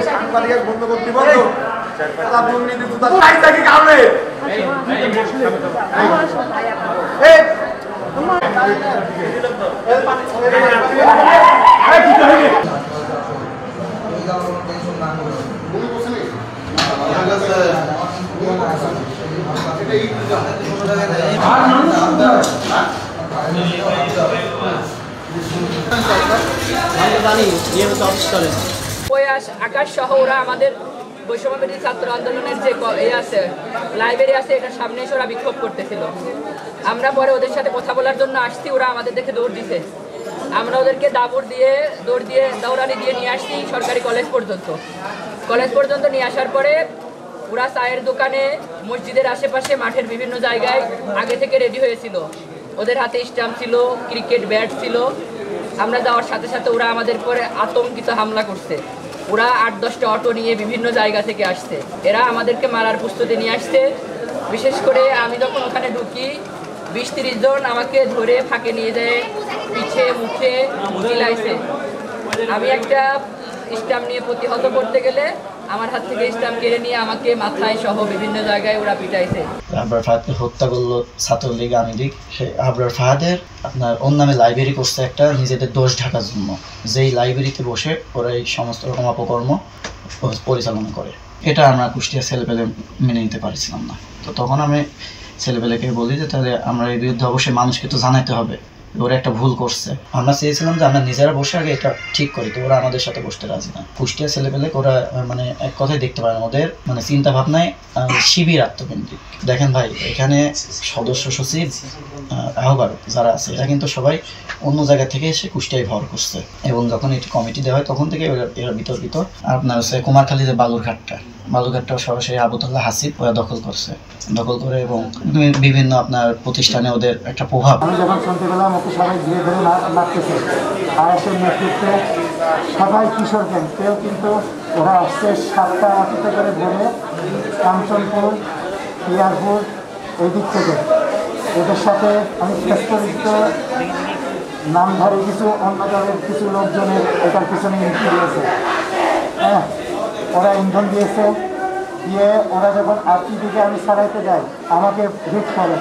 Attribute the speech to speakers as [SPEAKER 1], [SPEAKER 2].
[SPEAKER 1] সাংবাদিক বন্ধ করতে বলো তারা দুর্নীতি তো তাই থাকি কারণে
[SPEAKER 2] আকাশ সহ ওরা আমাদের বৈষম্যবিরোধী ছাত্র আন্দোলনের যে আছে লাইব্রেরি আছে, এটার সামনে এসে ওরা বিক্ষোভ করতেছিল। আমরা পরে ওদের সাথে কথা বলার জন্য আসছি, ওরা আমাদের দেখে দৌড় দিছে। আমরা ওদেরকে দৌড়ানি দিয়ে নিয়ে আসছি সরকারি কলেজ পর্যন্ত নিয়ে আসার পরে ওরা চায়ের দোকানে, মসজিদের আশেপাশে, মাঠের বিভিন্ন জায়গায় আগে থেকে রেডি হয়েছিল। ওদের হাতে স্ট্যাম্প ছিল, ক্রিকেট ব্যাট ছিল। আমরা যাওয়ার সাথে সাথে ওরা আমাদের পরে আতঙ্কিত হামলা করছে। ওরা 8-10টা অটো নিয়ে বিভিন্ন জায়গা থেকে আসছে। এরা আমাদেরকে মারার প্রস্তুতি নিয়ে আসছে। বিশেষ করে আমি যখন ওখানে ঢুকি, 20-30 জন আমাকে ধরে ফাঁকে নিয়ে যায়, পিঠে মুখে চিলাইছে। আমি একটা স্ট্যাম্প নিয়ে প্রতিহত করতে গেলে আমার হাত থেকে স্ট্যাম্প কেড়ে নিয়ে আমাকে মাথায় সহ বিভিন্ন জায়গায় ওরা পিটাইছে।
[SPEAKER 3] আবরার ফাহাদকে হত্যা করলো ছাত্রলীগ, আওয়ামী লীগ। সেই আবরার ফাহাদের আপনার ওর নামে লাইব্রেরি করছে একটা, নিজেদের দোষ ঢাকার জন্য। যেই লাইব্রেরিতে বসে ওরা এই সমস্ত রকম অপকর্ম পরিচালনা করে, এটা আমরা কুষ্টিয়া ছেলেপেলে মেনে নিতে পারছিলাম না। তো তখন আমি ছেলেপেলেকে বলি যে তাহলে আমরা এই বিরুদ্ধে অবশ্যই মানুষকে তো জানাতে হবে, ওরা একটা ভুল করছে। আমরা চেয়েছিলাম যে আমরা নিজেরা বসে আগে এটা ঠিক করি, তো ওরা আমাদের সাথে বসতে রাজি না। কুষ্টিয়া ছেলেপেলে ওরা মানে এক কথায় দেখতে পারে না, ওদের মানে চিন্তা ভাবনায় শিবির আত্মকেন্দ্রিক। দেখেন ভাই, এখানে সদস্য সচিব, আহ্বায়ক যারা আছে এরা কিন্তু সবাই অন্য জায়গা থেকে এসে কুষ্টিয়ায় ভর করছে। এবং যখন এটি কমিটি দেওয়া হয় তখন থেকে এরা বিতর্কিত। আপনার হচ্ছে কুমারখালীতে বালুরঘাটটাও সরাসরি আবুদুল্লাহ হাসিব ওরা দখল করে এবং বিভিন্ন আপনার প্রতিষ্ঠানে ওদের একটা প্রভাব।
[SPEAKER 4] আমি যখন শুনতে পেলাম ওকে সবাই ধীরে ধরে মারতেছে, আয়াসের নেতৃত্বে সবাই কিশোর ক্যাম্প, কেউ কিন্তু ওরা আসছে 7টা অটোতে করে ধরে কাঞ্চনপুর, পিয়ারপুর এই দিক থেকে। ওদের সাথে আমি পরিচিত নামধারী কিছু অন্য দলের কিছু লোকজনের এটার পিছনে ইন্ধন দিয়েছে। হ্যাঁ, ওরা ইন্ধন দিয়ে ওরা যখন আরটি দিকে আমি ছাড়াইতে যাই আমাকে হিট করে।